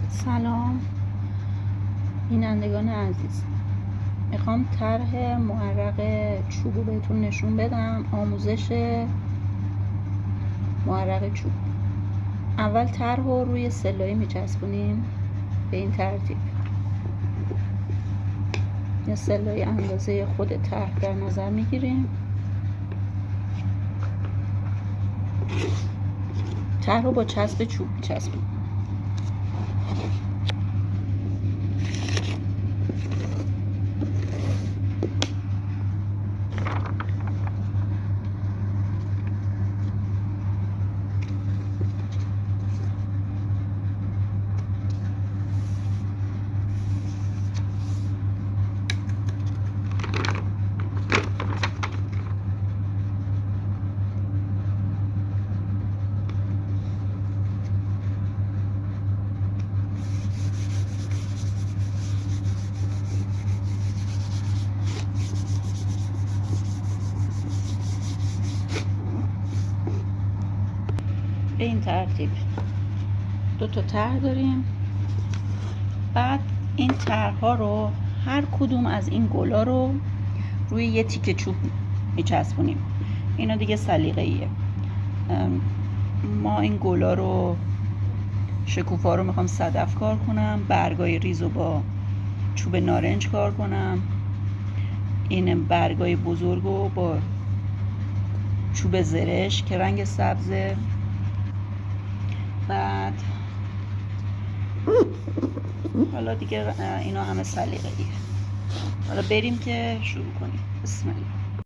سلام بینندگان عزیز، میخوام طرح محرق چوبو بهتون نشون بدم. آموزش محرق چوب. اول طرح رو روی سلایی میچسبونیم به این ترتیب. یه سلای اندازه خود طرح در نظر میگیریم. طرح رو با چسب چوب میچسبونیم. به این ترتیب دو تا طرح داریم. بعد این طرح‌ها رو هر کدوم از این گلا رو روی یه تیکه چوب میچسبونیم. اینا دیگه سلیقه‌ایه. ما این گلا رو شکوفا رو میخوام صدف کار کنم، برگای ریز رو با چوب نارنج کار کنم، این برگای بزرگ رو با چوب زرش که رنگ سبزه. بعد حالا دیگه اینا همه سلیقه‌ایه. حالا بریم که شروع کنیم. بسم الله.